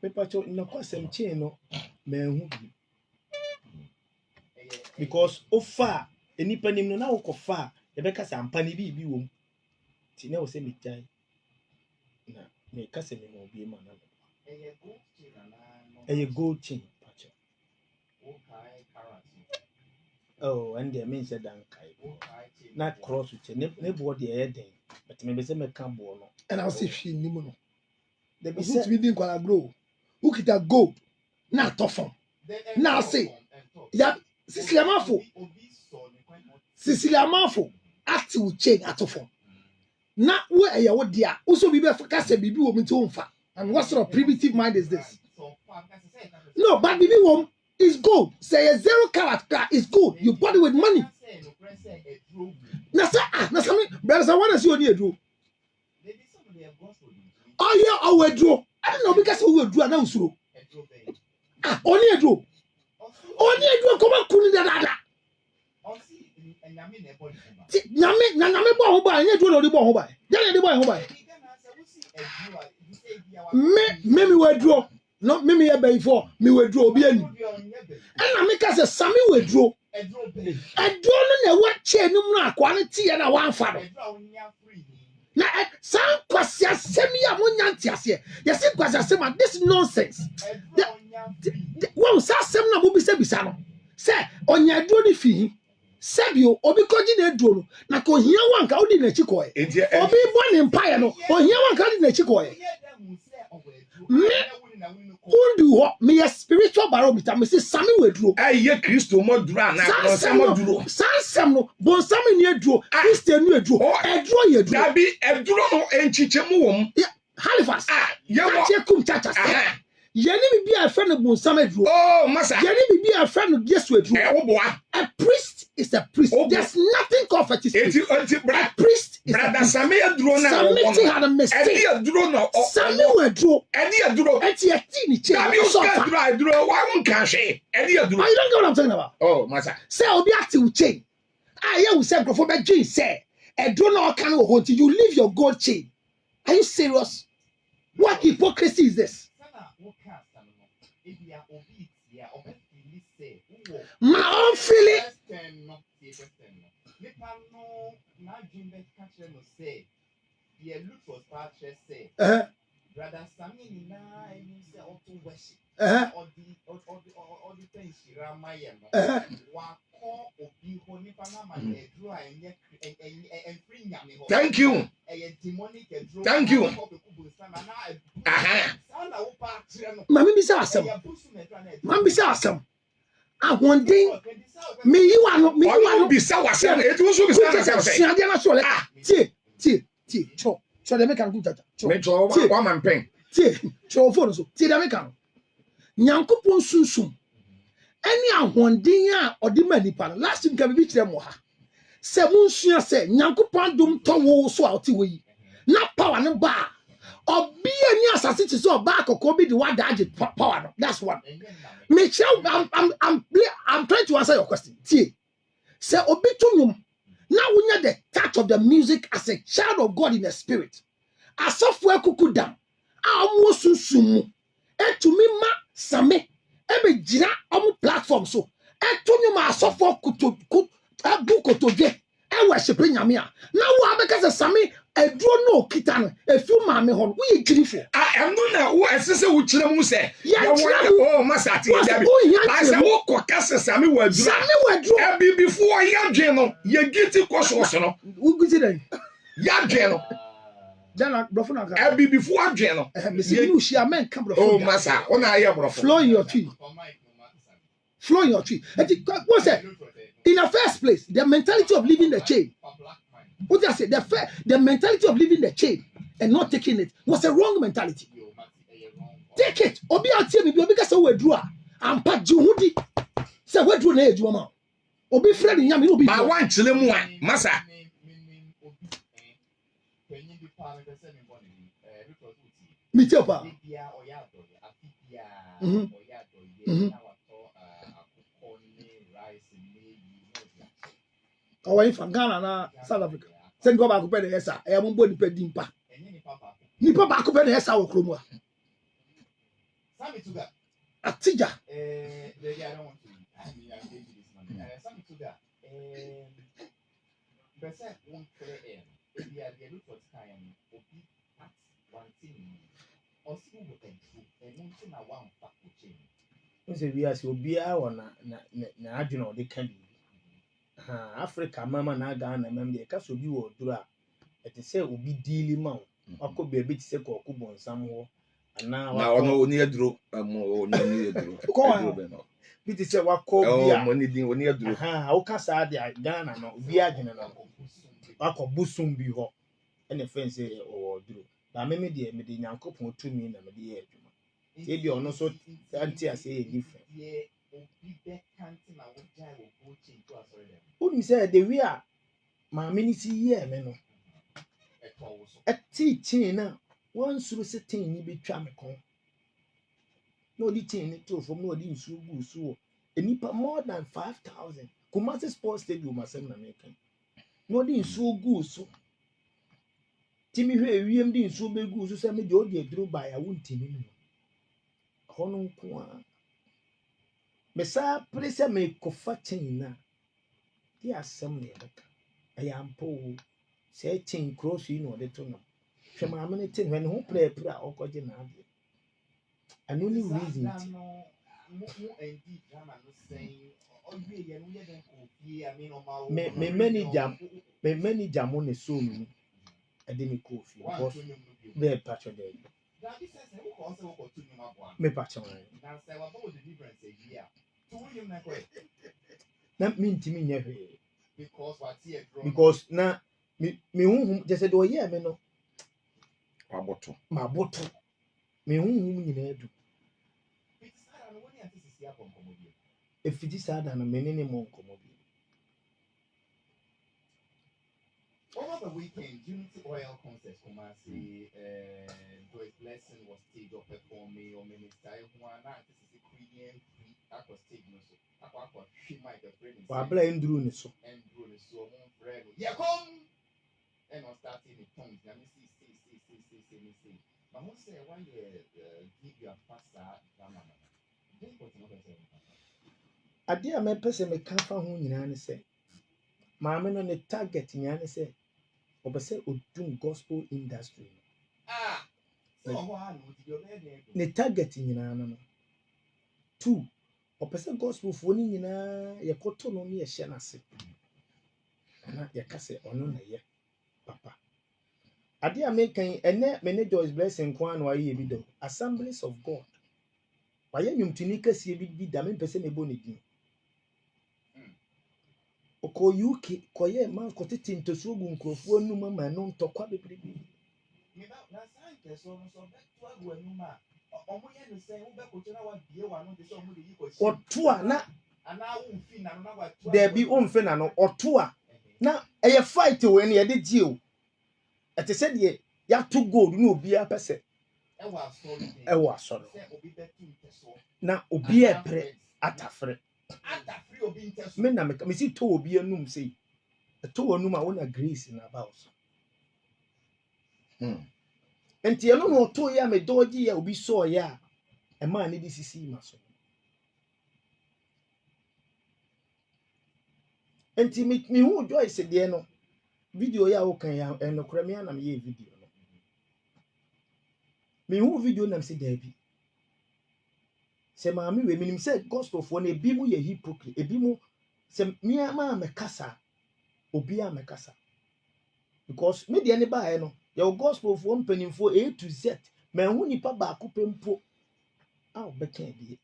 Paper no kwasem chain no man because ofa enipa nim no na wokofa e be kasa ampani bi wom ti na wo se metai na me kasa me mo bi ma na eye gold chain pacha oh and there means that dan kai na cross chain ne bo de e den but me be se me ka bo no and I'll see she ni mo no the be say we din kwala grow who kita go na tofon na say ya Sicilia Mafo active chain atofon na we eye wo dia also be kasa bibi wo mti wonfa and what sort of primitive mind is this no but bibi wo is gold say a 0 carat car is good you bought it with money na say me brother I want to see oni edro oh yeah oh edro I don't know because we edro na usuro oni edro come kuni dada nyame bo ho ba nye duro no de bo ho ba ya de bo ho ba me wedro no me ye be before me wedro obi ani na me ka se sami wedro edro no na wa che no mu akwa no tie na wa anfa no na san kwase asem ya mo nyanti ase yes kwase asem this nonsense wo sa asem na mo bisa no se onya edro ni fi Sabio, obi koji na edro na ko hia wanka odi na chikoye. Obi boni empire no, o hia wanka odi na chikoye. Me undu ho me a spiritual barometer me say sami wedro. Aye Kristo mo duro na ko se mo duro. Sansam no, bon sami ni edro, Christian ni edro. Edro ye edro. Dabi edro no enchiche mu wom. Halifax. Ye wo kum chacha. Yeni bibi a friend of Bonsam edro. Oh, massa. Yeni bibi a friend of Yesu edro. A priest is a priest. There's nothing called fetish. A priest is brother a priest. Sami edro na. Sami had a mistake. Edi edro no. Sami edro. Edi edro. Eti ni change. Dabi edro. Why won't cash it? Edi edro. You don't get what I'm talking about. Oh, massa. Say obi active chain. I will say before that chain say edro no can hold until you leave your gold chain. Are you serious? What hypocrisy is this? My own feeling. Brother Sami na you say auto worship. Or the Thank you. Thank you. Mami bisa asem. Mami bisa asem. Ahondin me you are no bisa wasem. It was so bisa asem. Siade na so le. Tie. So de make am good tata. Me cho wa man pen. Tie. Cho phone so. Tie de make am. Nyankopon sunsum. Any ahondin a odi manipa last week ka bi kire mo ha. Se munsua se Nyankopon dum to wo so a oti we. Na power ne ba. Obi ani asase ti so ba akoko bi di wadaje power no. That's one. Me I'm trying to answer your question. Tie. Se obi to nyum na wunya the touch of the music as a child of God in the spirit. Asofo akukudam. A omo sunsum. Etumi ma same ebe gira omo platform so. Etonyu ma asofo kutoje. E worship nyame a. Na wo abeka se same edro no kita no efiu ma me hon wo ye girifo eno na wo esese wo kire mu se oh masati dabi ba se wo kokase sami waduro e before ya dwen no ye giti koso no wo giti den ya dwen no dana brofo na ka e before dwen no me se you share men ka brofo oh masa ona ye brofo flow in your tree what say in the first place the mentality of living the chain. What I say, the mentality of leaving the chain and not taking it was a wrong mentality. Take it. Obi ati mi bi obi ka say we dru a ampa jihudi. Say we dru na eju ma. Obi friend nyam no obi. Ma wan chile mu a masa. Mi ti opa. Away from Ghana na South Africa. Send go back to the yes, I am going to pay dimpa. nipa baako bɛ na ɛsa wɔ kurom a Sammy Tuga. atija Maybe I don't want to. I mean, I'm going to this man. Sammy Tuga. Person won't clear air. If you are the look for time, obi at one thing. Or see who can do. And one thing I want back to change. Nse wi ase obia wɔ na adwene ɔde ka bi. Africa mama na Ghana mama de ka so bi wɔ duro a ɛte sɛ obi deali ma wo. Akɔ baabi te sɛ kɔkɔ bɔnsam hɔ. Ana na ono oni eduro oni eduro. Ko bi te sɛ wakɔ bi a oni din oni eduro. wo ka saa de Ghana no obi adwene no. Wakɔ busum bi hɔ. Ɛna fɛn sɛ ɔwɔ duro. Na me de Nyankopɔn tumi na me de yɛ adwuma. Say be ono so anti say different. Yeah, obi be can't na wo jai wo go change to asori dem. Who say the way a maame ni si ye me no. E to wo so. E teaching na one suru se tin ni betwa me kon. No di tin ni to from no di nsu gu so. Enipa more than 5,000. Kumasi Sports Stadium asem na me kan. No di nsu gu so. Timi hwe wiem di nsu be gu so se me de odi aduro ba ya wontimi no. Hono nko a mesa prese me kofa chen na di asem ne beka ayampo se chen cross yi no de to no hwe ma me ten hwe ne ho pra a okoje na ade anu ni reason ti No mo endi drama no saying owie ye no ye den ko fie I mean o ma wo. me manager mo ne so mi ade me ko fi because be patcho dey That is who calls who to me ma me patcho na say what the difference a year. To you na ko na me ntimi nya hwe because what here from because na me hu just do ye me no Waboto. ma boto me hu nyina adu it's I don't know when you see upon comedy. efidi sada na me ne mo nkomo bi Over the weekend, Unity Oil Concerts, Kumasi, Joyce Blessing was stage up performing, or Minister Juan, this is a Korean free aqua stage, aqua, she might have been wa bla nduru ne so and Bruno, so one friend, yeah, come and on starting the tongues. Let me see. But who say, why you give your pastor, Grandma? This was another thing. ade a me pese me ka fa ho nyina ne se maame no ne target nyina ne se obese odum gospel industry Ah, so what would you be? ne target nyina no 2 opese gospel fo ni nyina ye koto no ne ye hye na se na ye ka se ono na ye papa ade a me kan ene me ne Joyce Blessing kwa na waye bi do Assemblies of God waye nyumtuni kase bi da me pese me bo ne din oko UK koye man ko tete ntoso gu nkrofo anum ma no ntokwa bebrebe Me na sign so back to agu anuma omo ye no say wo be ko tena wa bie wa no de so omo de yi ko si oto a na ana wo mfi na no na wa to da bi omfe na no oto a na eye fight we ne ye de gie o ete se de ya to gold na obi a pese e wa asoro say obi be tu nteso na obi e pre atafre free obi nteso me na me si to obi anum sei to anum a wona grace na ba so enti eno no to ya me doji ya obi so ya e ma ne di sisi ma so enti me hu Joyce de no video ya wo kan ya eno kura me na me ye video no me hu video na me se da bi se ma me we minim se gospel fo na ebi mu ye hypocrite ebi mu se me ama me kasa obi a me kasa because me de ne ba e no your gospel fo mpanimfo A to Z ma hu nipa ba ko pempo a obeka bi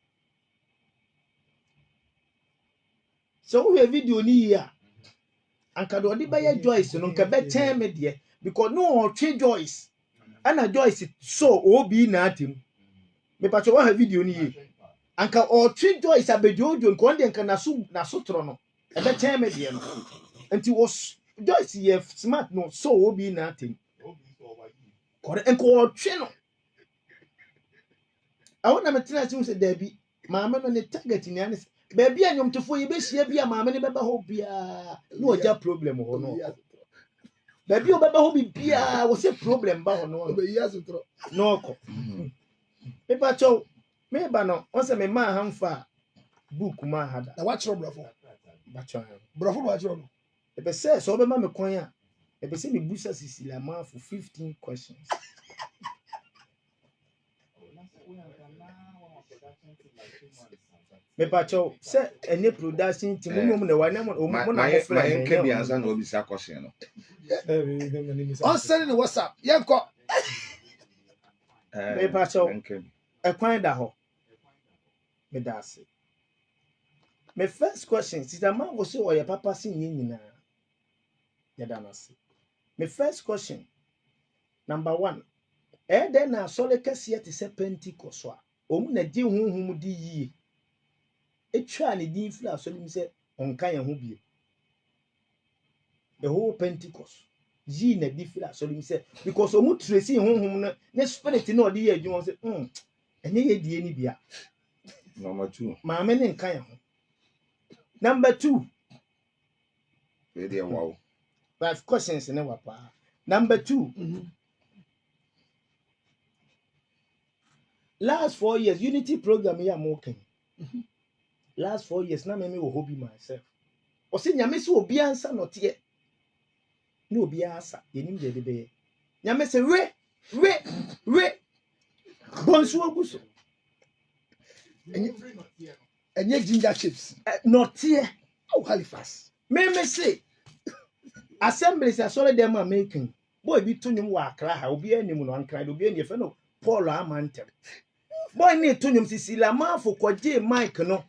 so we video ni ya anka do de ba ya Joyce no nka be ten me de because no twe Joyce ana Joyce so obi na atem me pa cho wa video ni ye anka o twe Joyce abejojo nka on de nka na so tro no e be ten me de no enti was Joyce ye smart no so obi na atem kore enko o twe no awo na metena si se da bi maame no ne target ni ane baby anyomtofo ye be hia bi a maame ne beba ho bia no oja problem ho no Baby obeba ho bibia wo se problem ba ho no Obeyi asotro. no ko me pa cho me ba no on se me ma hamfa book ma hada Na wa chiro brofo. ba cho Brofo wa chiro no. e be say so obema me kwan a e be say me busa sisila ma for 15 questions me pa cho say any production team mo na wa na mo na mo friend my answer no be say question no On send in WhatsApp. Yenko. me pa cho e kwan da ho me da se my first question is the man go say o your papa sin yin nyina ya da na se my first question number 1 then na sole kase te se Pentecost a omu na di honhom di yie etwa ne din fira sole mi se onka ye ho bie the whole Pentecost yi na di fira sole mi se because omu tracy honhom na ne spirit na odi ye adwuma se enye ye die ni bia number 2 maame ne nka ye ho number 2 we dey wow 5 questions ne wapa number 2 last 4 years unity program here am working last 4 years na me wo hobby myself o se nyame se obi ansa no te na obi asa yenim de be nyame se we bonsu oguso Enye ginger chips. no te Oh, Halifax. me say assemblies asole dem are making boy bi to nyum wa akra ha obi anim no ankra obi ani fe no Paul Amantem boy ni to nyum sisila mafo kwaje mic no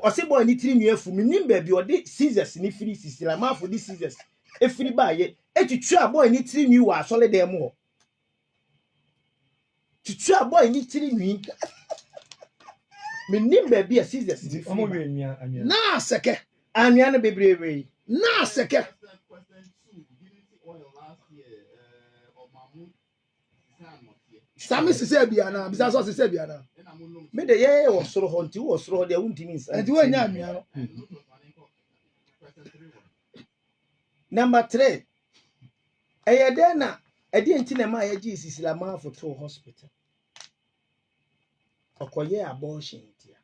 o se boy ni tiri nwafu minim ba bi o de scissors ni free sisila mafo di scissors e free ba ye etwitwa a boy ni tiri nwi wa asole dem ho twitwa a boy ni tiri nwi minim ba bi a scissors di Omo we nua anya. Na seke. ania no bebrebe Na seke. Question 2, Unity Oil last year, Omamu, Sami sise bia na, bisa so sise bia na. me de ye wo soro ho nti wo soro ho de wuntimi nsa Enti we nya amia no. number 3 eye de na ede enti na ma ye gi sisila ma for to hospital okoye abortion tia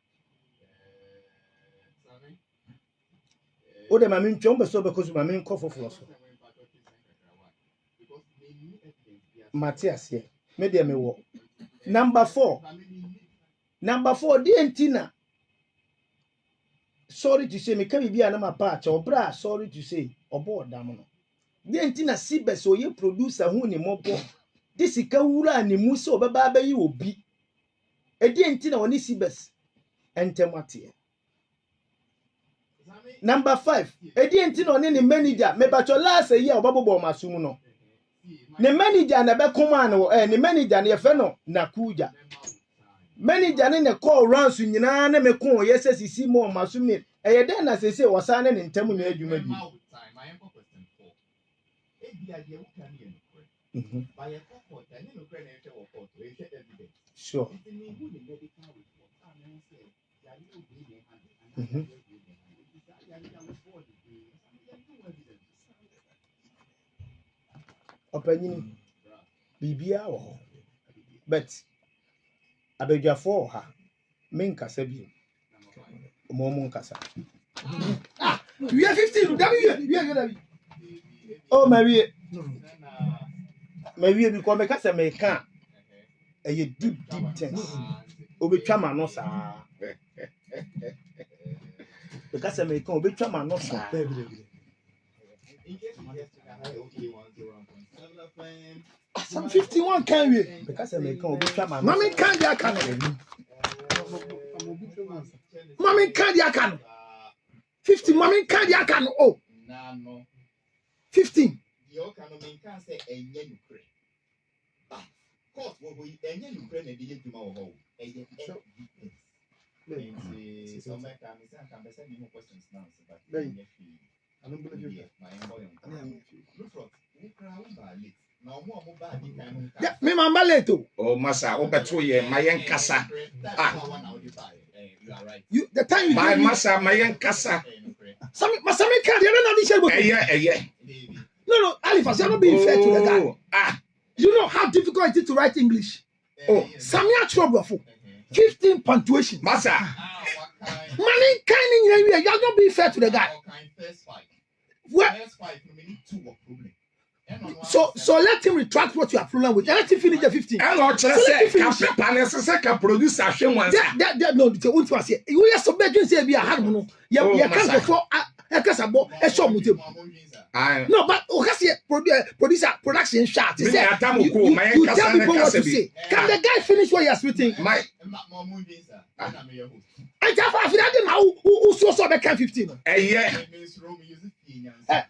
o de ma mi ntwe mbe so be kozu ma mi nkofo fo so Matthias ye me de me wo number 4 de enti na sorry to say me ka bibia na ma pa cha obra sorry to say obo dam no de enti na sibes oye producer hu ni mobo de sika wura ni mu se obeba ba yi obi e de enti na oni sibes entemate number 5 e de enti na oni ni manager me ba cho last year obabobo masum no ne manager na be koma no ne manager na ye fe no na kuja manager ne call rounds nyina na me ko ye se sisi mo masum ni e de na sese wosa ne ntam na adwuma bi sure opanyini bibia wo ho but abedwafo ha menkasa bi mo nkasa We are 15. Dabi. oh mawie bi ko me kasa me ka eye deep things obetwa ma no saa me kasa me ka obetwa ma no saa Some 51 can we? me kasa me ka obetwa ma no Mami can dia kan. Mami can dia kan. 50 mami can dia kan. Oh, 15. Yo kanu menka say enye nukre. Court wo bo enye nukre na de yeduma wo ho. Eye so make am say am be say me questions now but enye fi. I don't believe you. My boy. Look for who crowd ba late. Na omo ba di kan. Yeah, me mama leto. oh masa obeto ye mayen kasa You are right. You the time you my masa mayen kasa Masami can dia na di share. eye No, Alifas, you're not being fair to the guy. You know how difficult it is to write English. Samia trouble. 15 punctuation. Massa. Money kind of you're not being fair to the guy. So let him retract what you are fluent with. Let him finish the 15. And what should I say? Can produce a shame one. No, the one to say. You are so bad. You say be a hard one. You can't go for a casabo. A show with him. No, but producer production shot. You tell people what to say. Can the guy finish what he has written? I tell you now who so the can 15. Yeah.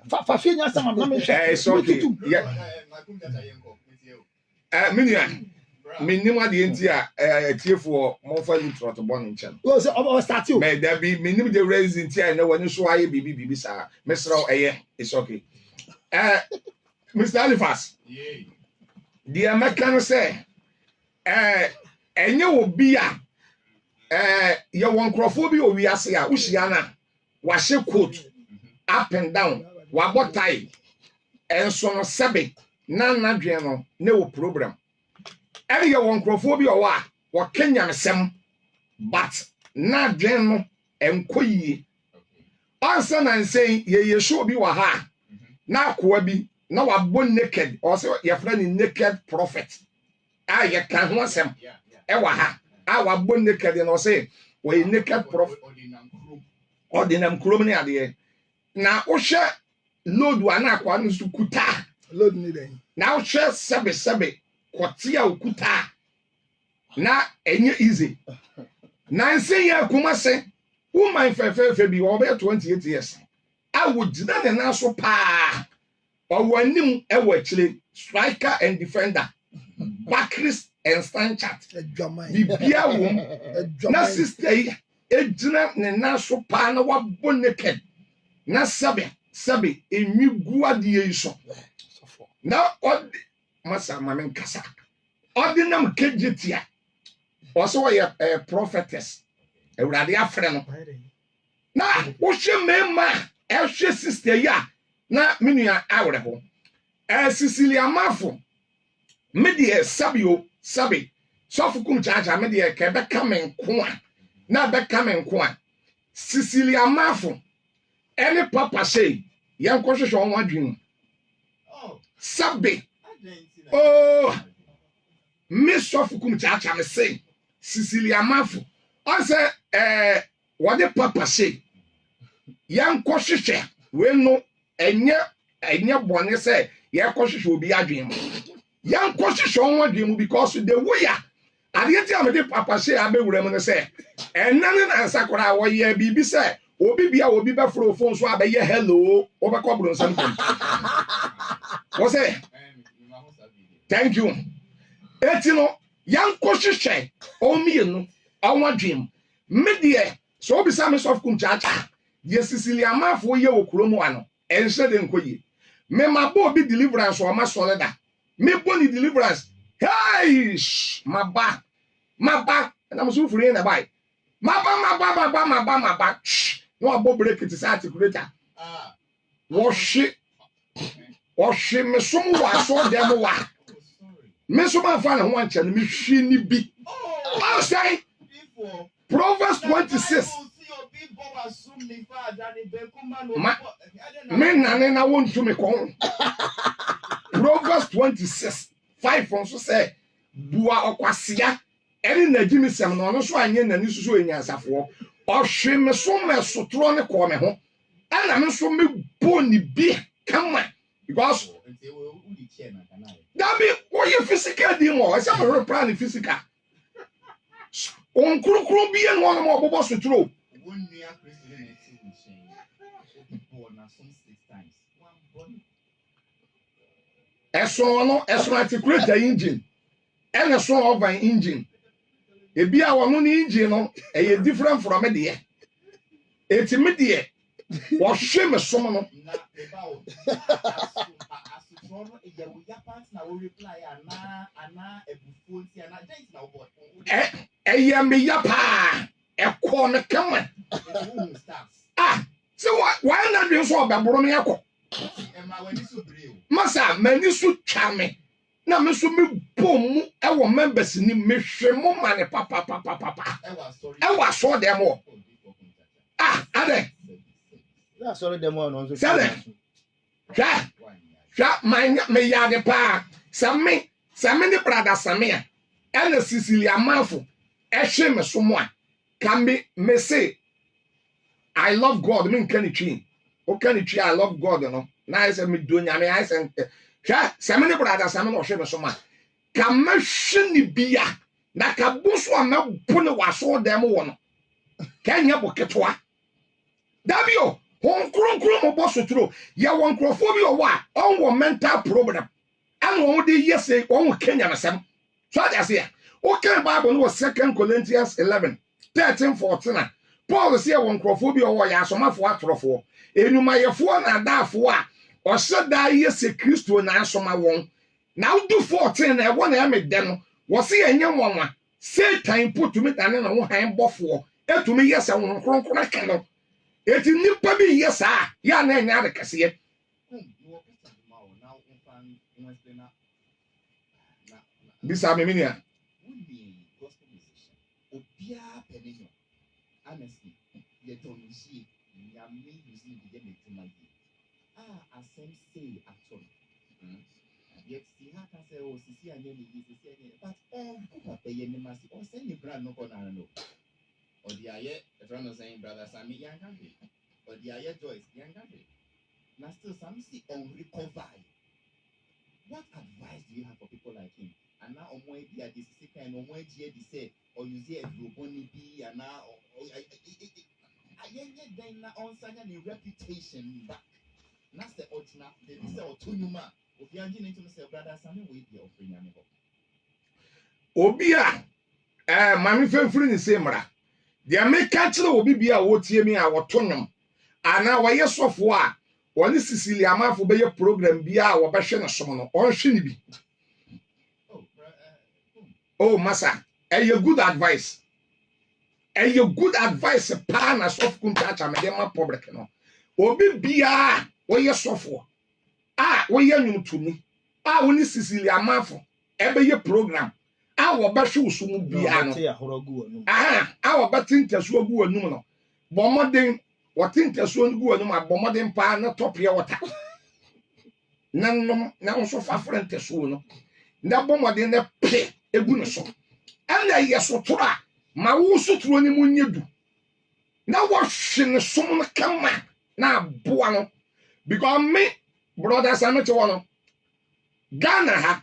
Fafinya sama na me hwe. It's okay. Yeah. Minim ade enti a atiefo mo fa litro to bon nchen. O se o start you. Me da bi minim the reason enti a na wani so aye bibi sa. Mesraw it's okay. Mr. Alifas. The American say enye obi a ye won krofo bi owi ase a uhia na wa hye coat up and down wa botai enso no sebe na nadwe no ne wo program ere ye won krofo bi owa wo kenya mesem but na dwen no enkoyie ansa na nsen ye show bi wa ha na akoa bi na wa bo naked or say ye friend naked prophet a ye kan ho asem e wa ha a wa bo naked no say we naked prophet ordinam krom ne ade na wo hwe load wa na akwa no su kuta Load ni den. na wo hwe sebe kote a okuta na enye easy na nse ya kuma se woman fefe bi wo be 28 years a wo gina ne na so pa o wanim e wa chile striker and defender backris and stand chat bibia wo na sister e gina ne na so pa na wa bo naked na sebe enwi guade yiso na od masa mamen kasa ordinam kejetia also ye prophetess ewrade afre no na wo hwe mema e hwe sister ya na menua awre ho Cecilia Mafo me de sabi sofukum chacha me de ke be kamen ko na be kamen ko Cecilia Mafo any papa say yan ko hwehwe won adwin sabi me sofukum chacha me say Cecilia Mafo on say what the papa say yan ko hwehwe we no enye bone say yan ko hwehwe obi adwin yan ko hwehwe won adwin because the way ade ti am the papa say abewura mu no say enane na nsakora wo ye bibi say obi bia obi be fro phone so abe ye hello obe ko bro nsam kom wo say thank you etino yan ko hwehwe o mienu anwadwem me de so obi sa me sof kum chacha ye Cecilia Mafo ye okuro mu ano enhye de nkoyi me mabo obi deliverance o ma solida me boni deliverance hey maba na musu furi na bai maba no abo break it is articulator washi me som wa so dem wa me so ma fa na ho anche me hwi ni bi I say Proverbs 26 me nane na won't me kon Proverbs 26:5 from so say bua okwasia eni na gimi sem no no so anye nani susu enyansafo ohwe me so me sotro ne ko me ho ana me so me boni bi kama because that be what you physical di mo asa me plan physical on kurukuru bi en won mo bobo sotro won nua president na ti born na some 6 times one body eso articulate engine and so over engine ebi a wono ni engine no e different from me de eti me de wo hwe me som no na e ba o asutro no e ya wo ya part na wo reply ana ebufu nti ana date na wo board ya me ya pa e ko me kama so why not do so be bro me yakọ Masa mani so twa me na me so me bom e wo members ni me hwe mo mane papa e wa so dem o ade That's all them one on. Sale. Sha me yade pa same ni brother Samia ene Sicilia Mafo e hwe me so mo a can me say I love God me nkan twi o kan twi I love God no na I say me do nyame I say sha same ni brother Samia no hwe me so mo a ka ma hwe ni bia na ka buso a me bu ne waso dem wo no ka nya boketwa dabio hon kronkron mo boso tro ya won krofo bi o wa on wo mental problem and won dey yese on Kenya mesem so that say o kan Bible no 2 Corinthians 11:13-14 Paul say won krofo bi o wa ya asomafo atrofo enumayefo na adafo a o se da yese Kristo na asoma won na do 14 na e won na me de no wo se enye wonwa Satan put me tane na wo han bofo etumi yese won kronkron kan no eti nipa bi yesa ya na enya de kase bisa me minia honestly you don't see nyame using the game to my asem say actually yet see how can say oh see anya ni see anya but kuka peye ni masi o say ni brand no ko na no or the aye everyone was saying brother Sammy young country or the aye Joyce young country now still some see on recover. What advice do you have for people like him? And now omoe bi ade sisi kan no omoe die di say or you say globally bi and now ayenye den na onsanya ni reputation back. Na say original they say otonuma obi anje ne ntumi say brother Sammy we bi ofrenya me ho. Obi a mami femfiri ni say mra de ameka kire obi bia wo tie mi a wotonum ana wo yesofo a woni Sicilia Amafo be ye program bia a wo behwe ne som no on hwe ni bi oh masa a good advice pa na sof kuntacha me dem public no obi bia wo yesofo a wo ye nwumtumi a woni Sicilia Amafo e be ye program a wo behwe usumu bia no a wo betintasu ogu anum no bomoden wotintasu ogu anum a bomoden pa na topia wota nanom na so fa frentasu no na bomoden na pe egu no so ana yeso tora ma wo suturo ni munyedu na wo hwe ne som no kama na boa no because me brother Sammy to wono Ghana ha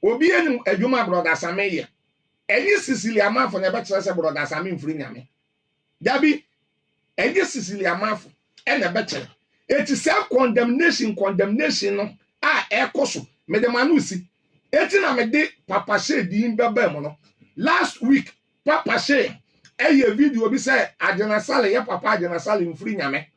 obi enim adwuma brother Sammy ye enye Sicilia Amafo na be kire se brother Sammy mfiri nyame dabi enye Sicilia Amafo e na be kire eti se condemnation no a ekoso me de manusi eti na me de Papa She din bebe mo no last week Papa She eye video bi say Agena Sale ye Papa Agena Sale mfiri nyame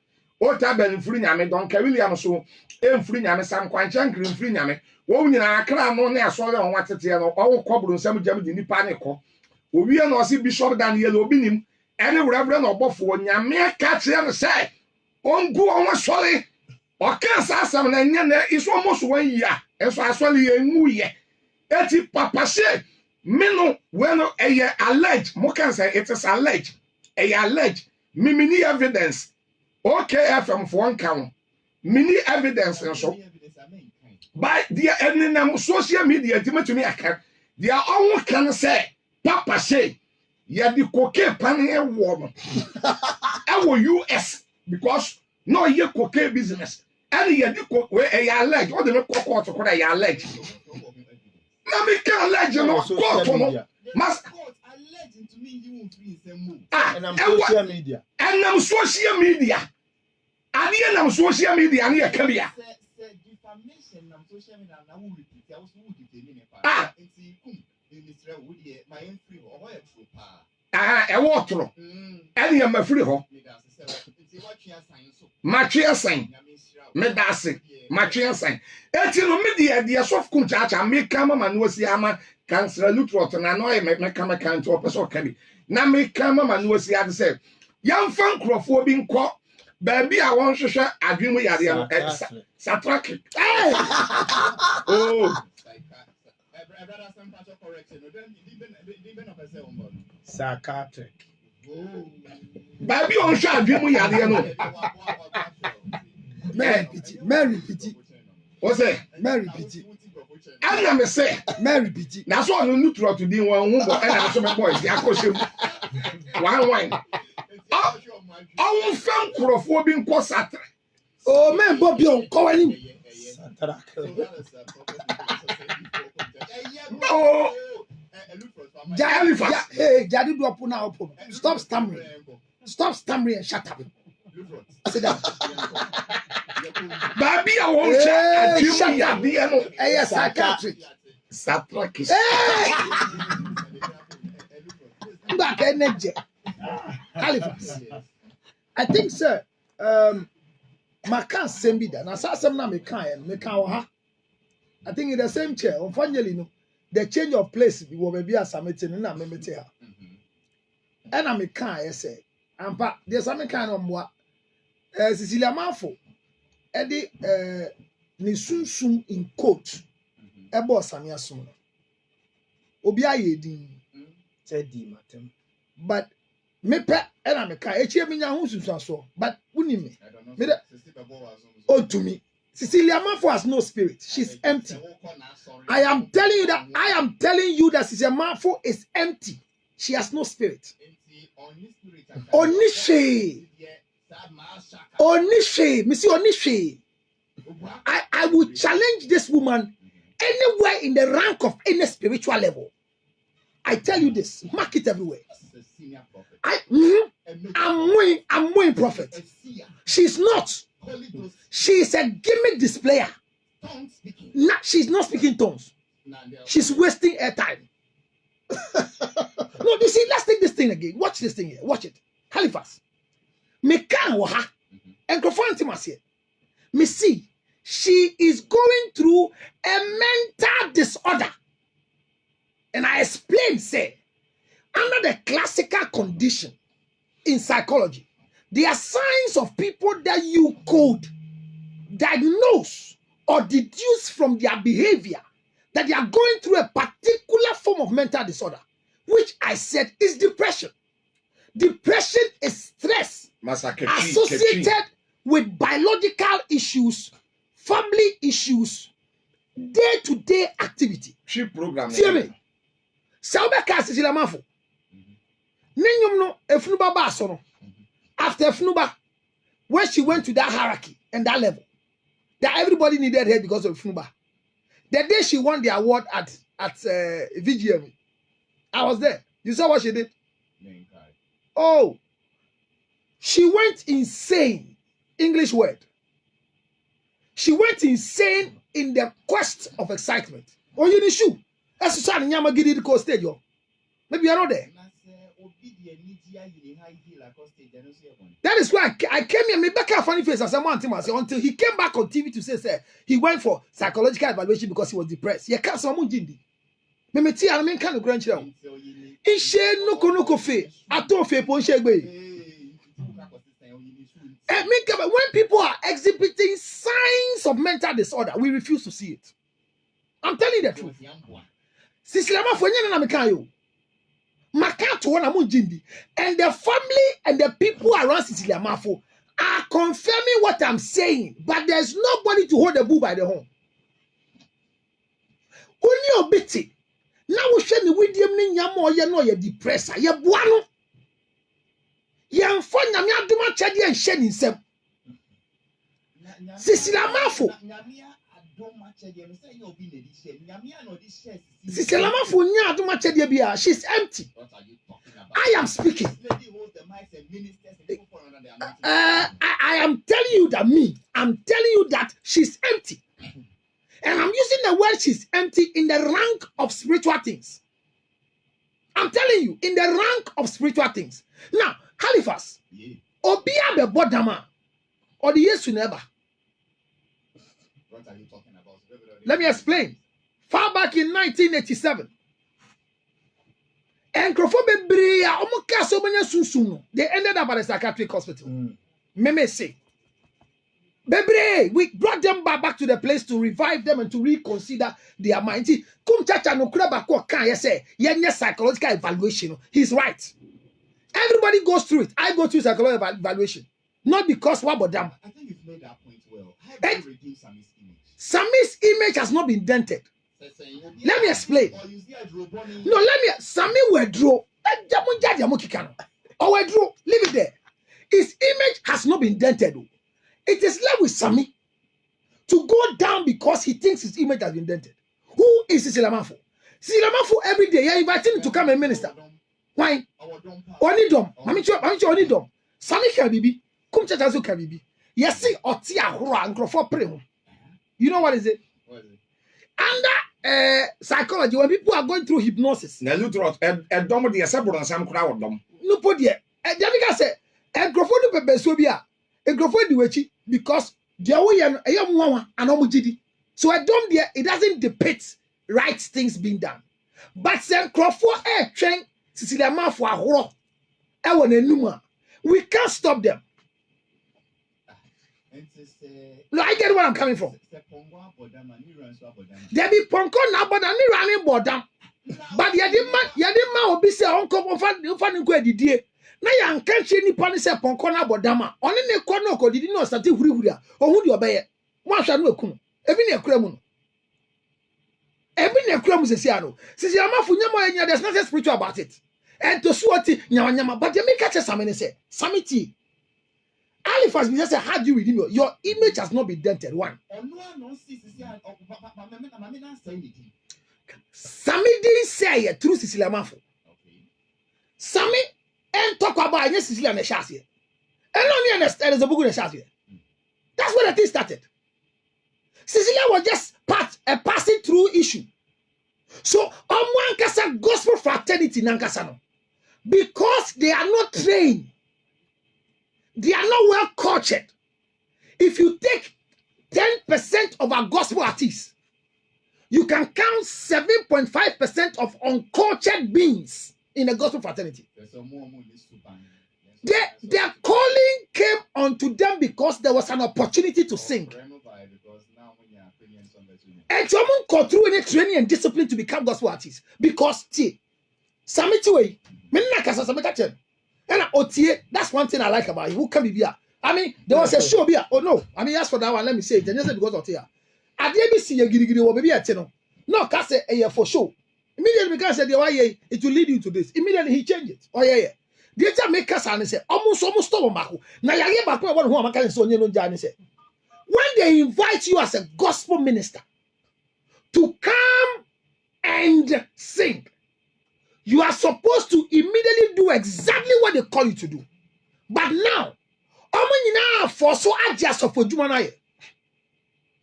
o ta ben mfiri nyame Don William so mfiri nyame Sam Kwanchan mfiri nyame wo nyina akra no na asole on watete no o koburu nsam jam di nipa ne ko owie na o si Bishop Daniel obinim ene reverend obofo nyame aka kire no say ongu on wasole o kan asam na nya na is almost 1 year eso asole ye ngu ye eti Papa She mino when alleged mo can say it is alleged alleged mini evidence okay FM for one count mini evidence and so by the social media to me aka they are all can say Papa She ya the cocaine pan here war our US because no ye cocaine business and ya the cocaine alleged what the court to alleged na me can allege no court no mas alleging to me you won't free in move and I'm social media ani na social media na ka bia defamation na social media na wo repeat ya wo determine pa enti minister wo die my free ho ho ya true pa e wo tro ani ya mafiri ho enti what you assign so matwe asan me dase matwe asan eti no media dia sof kunchacha me kama manuosi ama kansela lutrot na no me kama kanto opeso kabi na me kama manuosi ade se yamfa nkrofo bi nko Baby, I want to share a dream with Yadiano. Satraki. Hey! Oh, Brother, some part of correction. Even of a cell. Psychiatric. baby, on share a dream with Yadiano. Mary Pity. What's it? Mary Pity. And I'm a say, Mary Pity. that's all you need to do one who and I'm some boys. They are coaching wine. Our film Crawford called Satra. Oh, man, Bobby on calling. Oh, Hey, Jadi do open now. Stop stammering. Stop stammering and shut up. Sit down. baby, I want to share a dream with Yadiano. Hey, psychiatric. Satraki. Hey! Back energy. Halifax. I think, sir, Makan Sembida. Now, some na Mekan. I think in the same chair, unfortunately, no, the change of place we will be as a meeting and I'm a here. And I'm a car, I say. And but there's some kind of what Cecilia Mafo, Eddie Nisun in coat, a boss Samia Sun. Obia Yedin, Teddy, Matem. but me pet and I'm a car, a chair, but wouldn't me. Oh, to me. Cecilia Mafo has no spirit. She's empty. I am telling you that Cecilia Mafo is empty. She has no spirit. Onishe. Missy Onishe. I will challenge this woman anywhere in the rank of any spiritual level. I tell you this. Mark it everywhere. I'm more prophet. She's not. She is a gimmick displayer. She's not speaking tongues. She's wasting airtime. No, you see, let's take this thing again. Watch this thing here. Watch it. Halifax. Mekan waha. And Krofantimas me see, she is going through a mental disorder. And I explained, say, under the classical condition in psychology, there are signs of people that you could diagnose or deduce from their behavior that they are going through a particular form of mental disorder, which I said is depression. Depression is stress associated with biological issues, family issues, day-to-day activity. She program. Hear me. Saubeka Cecilia Mafo. Ninyum no Efunuba Basono. After Efunuba, when she went to that hierarchy and that level, that everybody needed her because of Efunuba. The day she won the award at VGM, I was there. You saw what she did? Oh, she went insane. English word. She went insane in the quest of excitement. Oh, you need shoe. That's the Nyama Gidi the stage. Maybe you're not there. That is why I came here. Me back a funny face as someone until he came back on TV to say he went for psychological evaluation because he was depressed. You can't someone jindi. Me tia I mean kind of grandchild. Ishe no fe ato fe pon shegbe. When people are exhibiting signs of mental disorder, we refuse to see it. I'm telling you the truth. Cecilia Mafo na me kan yo. Makato wana munjindi. And the family and the people around Cecilia Mafo are confirming what I'm saying, but there's nobody to hold the bull by the horn. Only obiti. Now we share the widium ni nyamo ye no ye depressor ye buano. Ye mfo nyame adoma chade en hye ni nsem. Cecilia Mafo. Cecilia Mafo nya adoma chade bia, she's empty. I am speaking. I am telling you that I'm telling you that she's empty. And I'm using the word she's empty in the rank of spiritual things. I'm telling you, in the rank of spiritual things. Now, Halifax, Obia be Bodama, or the Yesu never. What are you talking about? Let me explain. Far back in 1987, and they ended up at a psychiatric hospital. Meme say. Bebre, we brought them back to the place to revive them and to reconsider their mind. Kum chacha no kraba ko kan say yenye psychological evaluation. He's right. Everybody goes through it. I go through psychological evaluation. Not because what but damn. I think you've made that point well. How do you reduce Sammy's image? Sammy's image has not been dented. Let me explain. No, let me. Sammy withdraw. Or withdraw. Leave it there. His image has not been dented. It is left with Sammy to go down because he thinks his image has been dented. Who is Cecilia Manfo? Cecilia Manfo every day. You're inviting him to come and minister. Why? Onidom. Onidom. Sammy Kabibi. Come church also Kabibi. Yes, see, Otia Hura and Crawford Premo. You know what is it? What is it? Under psychology, when people are going through hypnosis, Na lutrot e dom de yesebro nsam kra wodom. no podie. Jamika say, e grofo do bebe so bia. E grofo di wechi because dia wo ye no e yam nwanwa anomugidi. So I don't there, it doesn't depict right things being done. But sen grofo e twen Cecilia Manfo ahoro. E won enum a. We can't stop them. No, I get where I'm coming from. There be ponko na boda ni running boda. But yadima obi say onko ofa ni ko edidie. Na ya nka hwe ni pa ni say ponko na boda ma. Oni ne ko no ko didi no start hurihuri a. Ohun de obeye. Mo ahwa no ekunu. Ebi na ekura mu no. Ebi na ekura mu sesi ano. Sisi amafu nyamo enya there's nothing spiritual about it. And to suoti nyama but you make catch Sammy say Samiti. Alifas be just say how do you redeem your image has not been dented one. Sammy didn't say it through Cecilia Manfo. Sammy and talk about Cecilia and the Shasia. And only understand there's a book in the Shasia. That's where the thing started. Cecilia was just a passing through issue. So Omwankasa gospel fraternity Nankasano. Because they are not trained. They are not well cultured. If you take 10% of our gospel artists, you can count 7.5% of uncultured beings in the gospel fraternity. Their calling came onto them because there was an opportunity to sing. And someone go through any training and discipline to become gospel artists. Because, Samitiwe, and Otie, that's one thing I like about you. Who can be here? I mean, there was a show here. Oh no, I mean, as for that one, let me say it. Just because of here. I didn't see a giri or maybe a channel. No, cast a for show. Immediately because it will lead you to this. Immediately he changed it. Oh yeah. The other make us and say almost stop Marco. Now you back one who am I so you know say. When they invite you as a gospel minister to come and sing, you are supposed to immediately do exactly what they call you to do. But now, for so adjust for Jumanaye.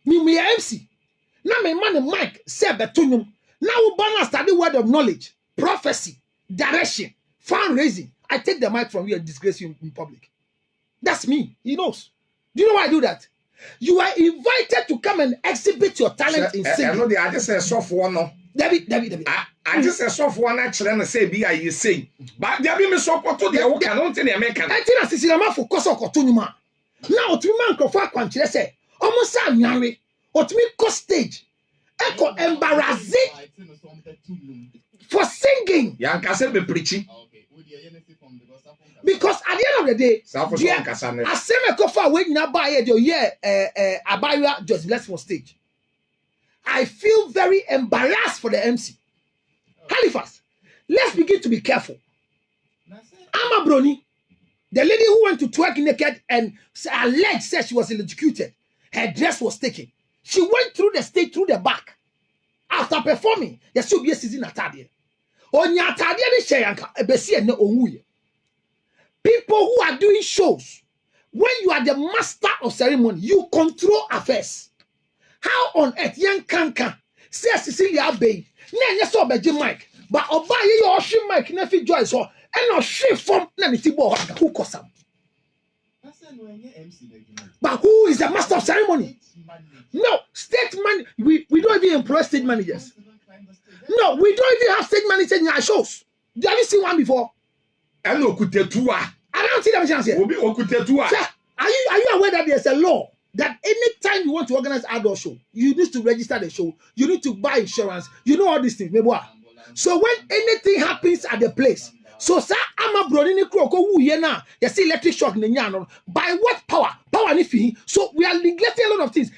Me MC. Now my man Mike said betunium. Now we banner study word of knowledge, prophecy, direction, fundraising. I take the mic from you and disgrace you in public. That's me. He knows. Do you know why I do that? You are invited to come and exhibit your talent in singing. I know I just say soft one no. David. I just say soft one actually and say be I say. But there be me support to the work and don't tell the American. I think that's the man for course of Kotunuma. Now to man ko fa kwanchire say almost say nyanwe. Otumi ko stage. Eko embarrassing for singing. Yanka say be preaching. Because at the end of the day, I say me ko fa when you buy your Abaya just bless for stage. I feel very embarrassed for the MC. Halifax, let's begin to be careful. Ama Broni, the lady who went to twerk naked and alleged said she was electrocuted. Her dress was taken. She went through the stage, through the back. After performing, there should be a season attire. People who are doing shows, when you are the master of ceremony, you control affairs. How on earth young cancan says Cecilia Bay, Nanya saw by Jim Mike, but obey your shim Mike, nephew Joyce, or and no shift from Nanitibo, who cosam. But who is the master of ceremony? No, state money. We don't even employ state managers. No, we don't even have state managers in our shows. Have you seen one before? I know Kutetua. I don't see them chance here. Okutetua. Are you aware that there's a law that anytime you want to organize adult show, you need to register the show, you need to buy insurance, you know all these things, maybe. So when anything happens at the place, so sir, I'm a brother in Kroko who ye na you see electric shock in the by what power? Power and fee. So we are neglecting a lot of things.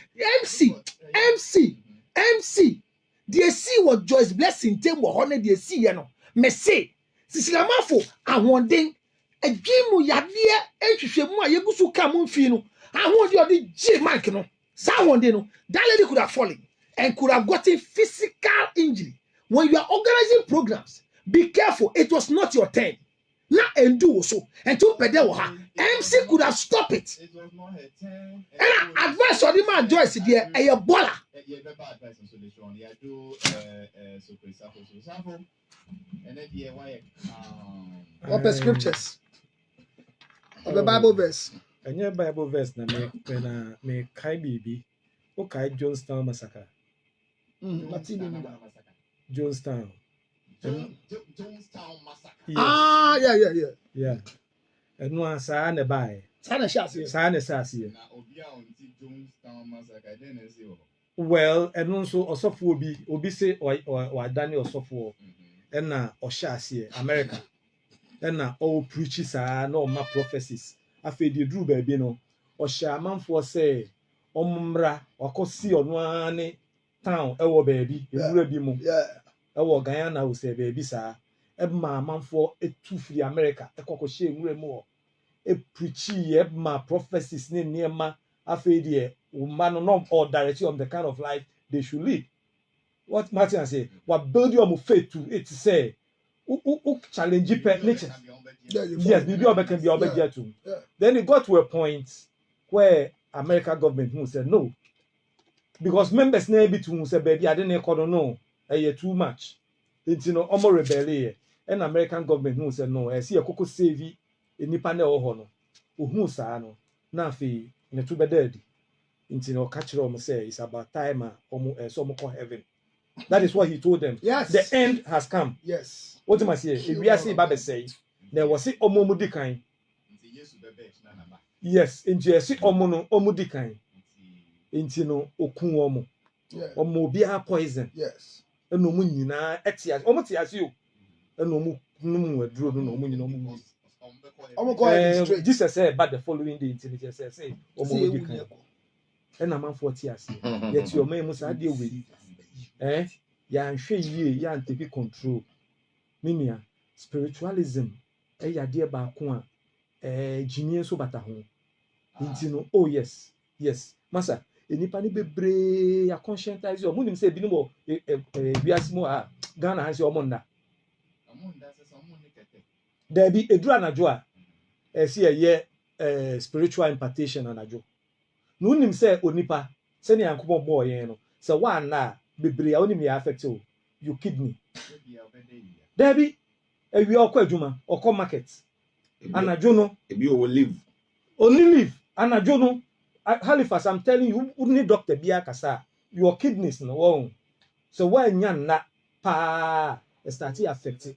MC. The see what Joyce Blessing tell what honor the see you know. Me say, Sisilamafo, I want then a game ya dear and mu a yegusu come fee no. I want the J Mike no. Someone they know that lady could have fallen and could have gotten physical injury. When you are organizing programs, be careful. It was not your turn. Now and do so. And to pedewa, MC could have stopped it. It was not her turn. And I advise on the man Joyce there, a Ebola. Yeah, better advice on solution. Yeah, do so example. And then yeah, why Open scriptures. Open Bible verse. And your Bible verse na me kai bibi. O kai Jonestown massacre. Jonestown. Jonestown massacre. Yes. Ah, yeah. Yeah. And no sa na buy. Sana shasi. Sa na sa si. Na obia onti Jonestown massacre then say o. Well, and also osofo obi say or Daniel osofo. And na oshasi America. And na all preaches are no ma prophecies. Afe di dru baby no. Osha manfo say omra wakosi ono ane town ewo baby ewura bi mu. Yeah. Ewo Guyana wo say baby sa. Ebma manfo etu free America ekokoshe ewura mu. E preachy ebma prophecies ne niema afe di woman no or directly on the kind of life they should live. What Martin say, what build your faith to it say who challenge nature. Yes, maybe can be obedient to. Then it got to a point where American government who said no. Because members never be to say baby I didn't no too much. It's almost rebellion. And American government who said no, I see a cocoa savvy in Nippon or honor. Who sa no na fi ne to be dead. Catch say it's about time so heaven. That is what he told them. Yes. The end has come. Yes. What am I saying? If we are saying Bible say there was it omumudikan. Yes, into a see omudikan. Into okun omo. Omo bia poison. Yes. Eno mu nyina etia. Omo tia si o. Eno mu num waduro no omo nyina omo. Jesus said but the following day Jesus say omudikan. Ena manfo tia si. Yet your man must have we. Ya nhwe yie ya take control. Minia spiritualism ya de ba ko a jinie so bata ho. Intino oh yes. Masa enipa ni bebre ya conscientize o munim say binim o biasimo a Ghana han say omonda. Omonda say omonde kete. There be edru anajo a see ye spiritual impartation anajo. No unim say onipa se ne yankopon bo yen no. Se one na bebre a onim ya affect o you kidney. There be we okọ adwuma okọ market anajo no ebi o live only live anajo no Halifax I'm telling you need doctor bia kasa your kidneys no won so why nya na pa start affecting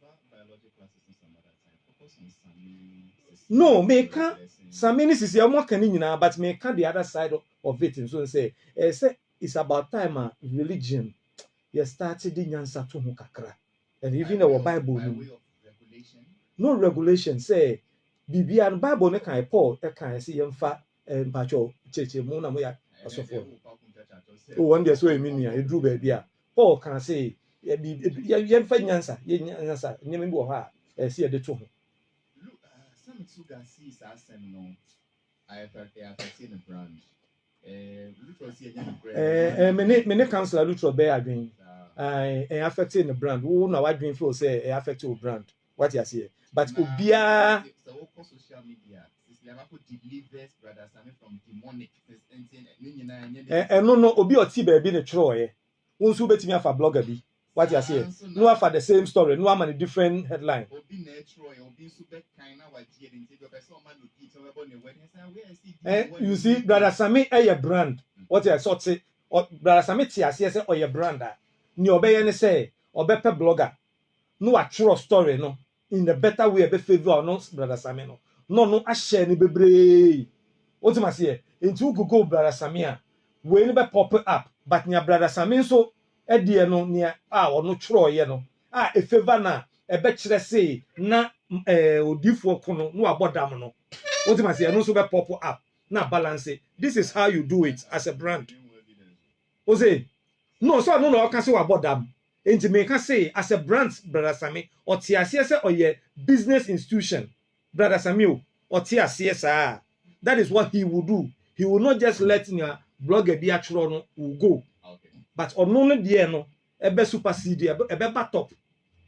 no me can some ministers you am kan nyina but me can the other side of it so say it's about time religion you started the nyansa to ho kakra and even our Bible no regulation say bibia no Bible ne kan Paul e kan say yemfa mpacho cheche mu na mo ya asofo o wonder so eminia edru ba bia Paul kan say yemfa nyansa nyeme bi wo ha e say de to ho some sugar sees asem no I seen a brand Lutro see mene councilor Lutro be adwen affecting the brand who na wadwen flow say affecting brand what you say but obia social media delivers brothers from demonic no obi oti ba bi ne tro won so betimi afa blogger bi what you say no afa the same story no am a different headline obi na tro obi so be kan na wa die den be person man no ki to be ne wedding say you see brother Sami a brand what you sort say brother Sami ti ase say oye brand a ni obeye ne say obepe blogger no a true story no in the better way be favor no brother Sami no a share ni bebre What you must say? Into Google brother Samia. We never pop up, but near brother Samin so no near or no troy no. A favor na a betchere say na odifo kono no abodam no. What you must say? No so be pop up. Na balance it. This is how you do it as a brand. Ose, no, so no can say about them. Enti me can say as a brand, brother Sami, or TSS or your business institution, brother Samuel, or TSS. That is what he will do. He will not just let your blogger be actual will go, but on only the no, a be supersede, a be top.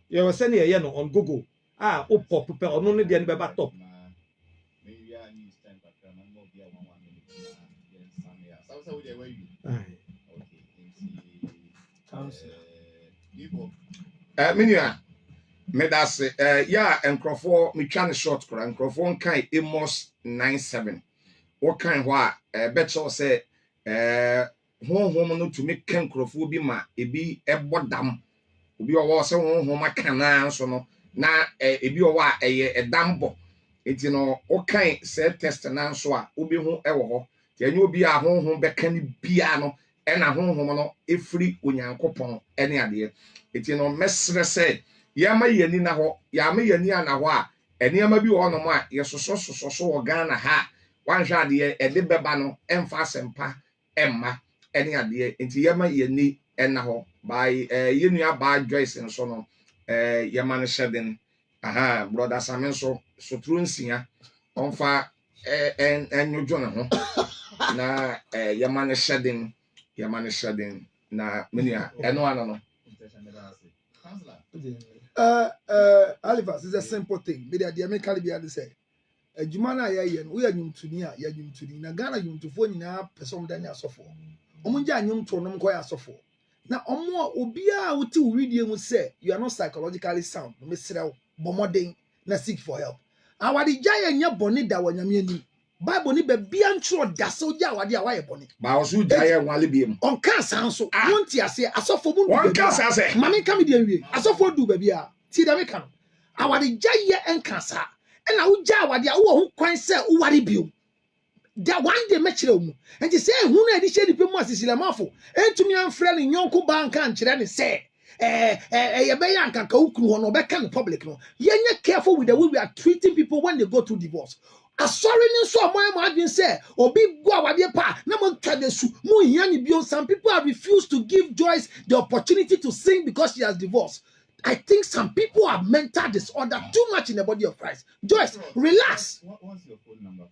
You were sending a on Google. Ah, oh, pop, on only the be top. Maybe I need to stand back and I'm not be a 1 minute. So where you? Minia, medase, yeah, and Crawford, me trying short, and Crawford kind Amos 97. What kind what, Betchel say, home to make Ken Crawford be ma, it be a bodam, be a was home, I can so no, na it be a dambo. It you know, okay, said test and answer, ubi home ever, then you'll be a home back any piano. Ena honhom no efri onyankopon ene ade eti no mesre se yama yani na ho yama yani ana ho a eniama bi wo no ma yesoso wo Ghana ha wanhwa ade e de beba no emfa asempa emma ene ade enti yama yani ena ho by yenu aba Joyce nso no yama ne shedin aha brother Samen so true nsia onfa enyojo ne ho na yama ne shedin Yamani Shadin na minia eno no. Alivas is a simple thing. But the American be say a Jumana ya we are nyum tuni a ya nyum tuni na Ghana nyum tufo nyina person dan asofo. Omunja nyum to no mko ya asofo. Na omo obia wuti video mu say you are not psychologically sound. Me srew bomoden na seek for help. Awadi jaya nya boni da wanyame ani. Bible ni be bia ntro da so ja awade a waye boni. Ba osu jaya nwale biem. On kan san so wonti ase asofo bu on kan san se. Mami kam de wie. Asofo du ba bia. Ti da me kan. Awade jaya enkan sa. E na wo ja awade a wo ho kwan se wo ware bio. Da one day me kire mu. Enti se hu na edi she dipe mu asisila mafo. Entumi amfre ne nyonko banka nkire ne se ye be yanka ka ukuru ho no be kan public no. Yenye careful with the way we are treating people when they go through divorce. Sorry, so I didn't say, or big go away pa, no one can su. Some people have refused to give Joyce the opportunity to sing because she has divorced. I think some people have mental disorder too much in the body of Christ. Joyce, relax. What's your phone number?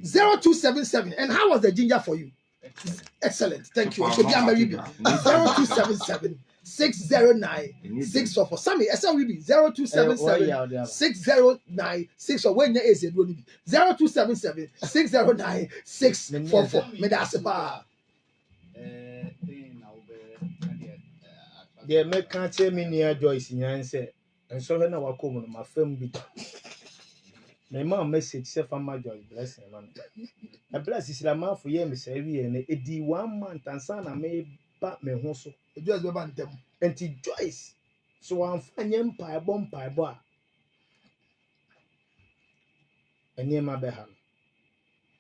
0277. And how was the ginger for you? Excellent. Thank you. 0277 609 644. Sammy, SLB 0277 609 644. When you is it? 0277 609 644. Medasepa. The American tell me near Joyce in say, and so when I was coming, my film bit. My mom message say for my Joyce blessing man. A bless is la man for year, Miss Evie, and it di 1 month and son I may back me home so. Just go back them. And to Joyce, so I'm fine empire bomb pie boy. And near my behan.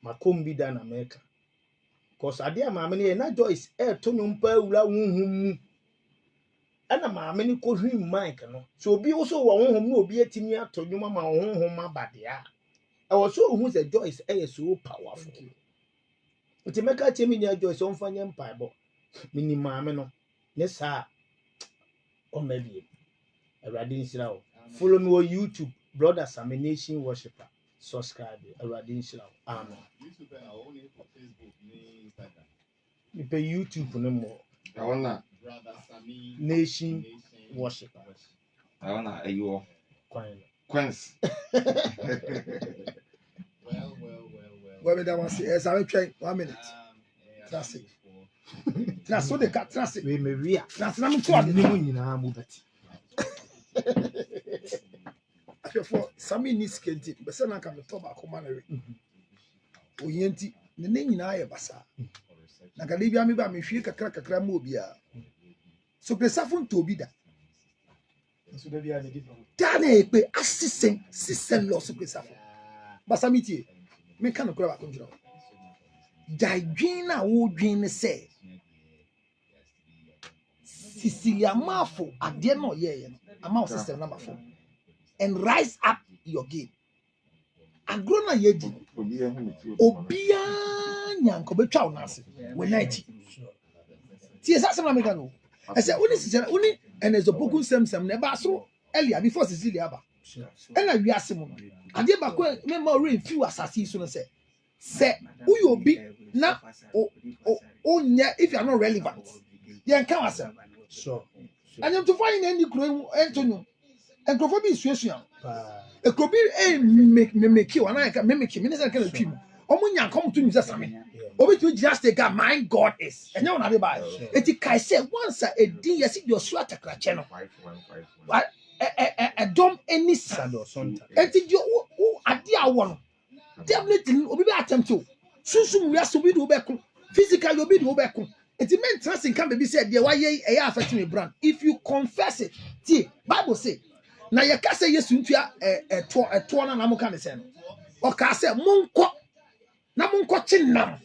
My comb be done America. Cause I dear mammy and not Joyce, tonum per ula woo. And a mammy could him Mike, no. So be also one whom no be a timmy to you, mamma, home my body. I was so who's a Joyce, so powerful. But to make a timmy near Joyce on fine empire boy. Mini mamma no. Yes, sir. Or maybe a Radin Slow. Follow me on YouTube, Brother Sami Nation Worshipper. Subscribe, a Radin Slow. Amen. YouTube and only for Facebook, Instagram. You pay YouTube no more. I wanna Brother Sami Nation Worshipper. I wanna you Queens. Well. Well, that was it. I will try 1 minute. That's it. That's so the cat transit. We may be That's not me trying. For some needs can't, but some can be top of commander. Oyenti, the name in I basa. Nagalibia me by me, she can crack a cramobia. So, Pesafun to be that. So there be a different. Dane, be assistant, sister loss of Pesafun. Basamiti, me can't grab a control. Jaigina wo dream say Cecilia Mafo at the end of year amount system number 4 and rise up your game. And grown a yedi obia nyanko betwa unase when 90. See exactly what I'm going. I said only and there's a book sem never so earlier before Cecilia ba. And we ask him. And they back when memory few assassins so say who you be na if you are not relevant. You can answer. Sure. And you to find any growing Antonio and go for be situation. A could be make you and I can mimic him. Minister can film. Omunya come to me just Obi to just take my God is. And you know by it can say once a day you see your sweater channel. A dumb any son or something. And did you at the one definitely will be attempt to soon we have to be do back physically you'll be do back. It meant trusting can be said, yeah, why ye affect me brand. If you confess it, see, Bible say, now you can say yes to a tour and I'm kind of saying, or can say, Munko, Namunko Chinam,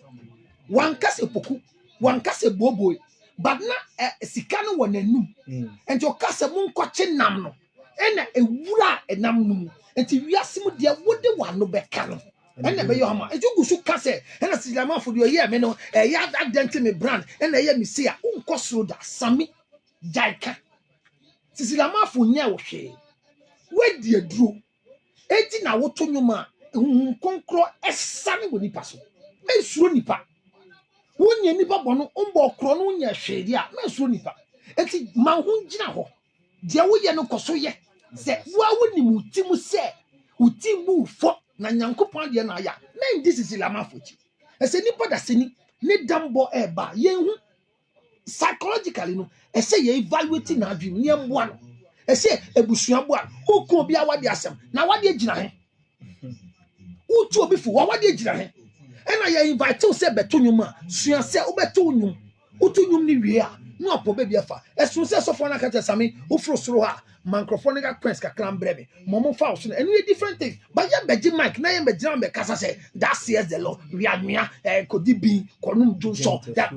one case poku, one case boboy, but not a Sicano one and new, and your casa Munko Chinam, and a wula and namnu, until we are simul dear would the one no back canon. And never your mamma. And you go so case, and I see the man for your year, meno, a yard identity me brand, and I hear me say, Unco that Sammy Jaika. Sicilama for near she. Where dear Drew? 18 hour to your man, concro as Sammy will pass. Men sunipa. One ye nipa bono, crono near shade, ya, men sunipa. And see, Mahun Jinaho. Dear we no cosoye. Say, why wouldn't you Timu say? Who Timu for? Na Nyankopon de na ya na this is lama fochi e se nipa da seni ne dambo eba yenhu psychologically no e se ye evaluate na adwim ne mboa no e se ebusua boa ko obi awade asem na wade agina he utu obi fu wade agina he e na ye invite se beto nwum a sua se obeto nwum utu nwum ni wie a no apo be bi afa e so se sofo na kata sami ufro soro ha microphone ga quest ka kran brebe momo fouls and we different things but ya beji mic na ya beji na be kasa say that says the Lord we admia kodi bi konum junso that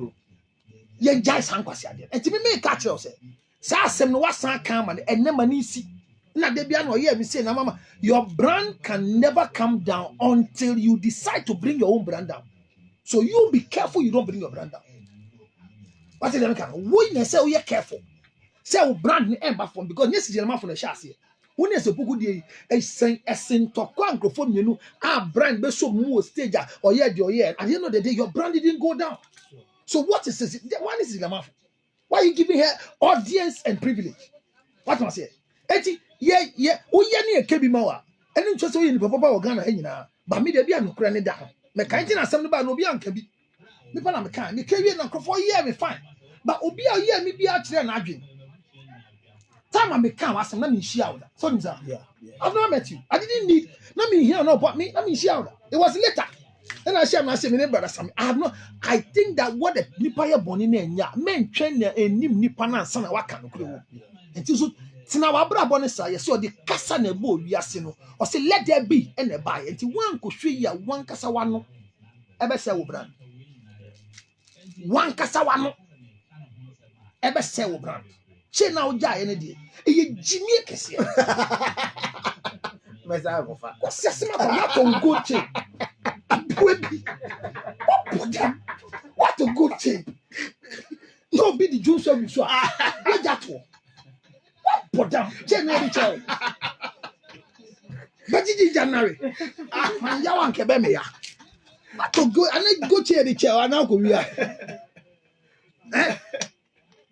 ye jai san kwase ade enti me catch you say sa asem no wasan kan ma enne ma ni si na de bia no ye mi say na mama your brand can never come down until you decide to bring your own brand down, so you be careful you don't bring your brand down. What is the kind when you say you careful say brand ni emba from because yes is man from the chassis when you say poku dey esen to microphone you know brand be so move stage or yeah at the end of the day your brand didn't go down. So what is this one is the man why are you giving her audience and privilege? What must I say eti yeah o ye na ekebi mawa eni ncho so ye ni papa organa enyina ba me dey bia no kura ne da me kan ti na asem no ba no bia nka bi me pa na me kan me kewie na crofo ye me fine but obi a ye me bia kire na adwen time I become as I'm not in shout. So yeah. I've never met you. I didn't need not me here, no, but me, I mean shout. It was later. And I share my same brother Sammy. I have not. I think that what the Nipaya Bonine and ya men train a nim Nipana and son of Wakan. And so Tina Wabra Bonesa, so the Casa Nebo, Yasino, or say let there be and a buy. And one could show you one Casawano. Ever say brand. One Casawano. Ever say brand. Che na oja ene die eye jimi kese Mesa go fa. o se ma ba to go che webi what to go che no be the Jones we so we that one what podam che na be che but di January man ya wan ke be me ya what to go and go che the che na go wi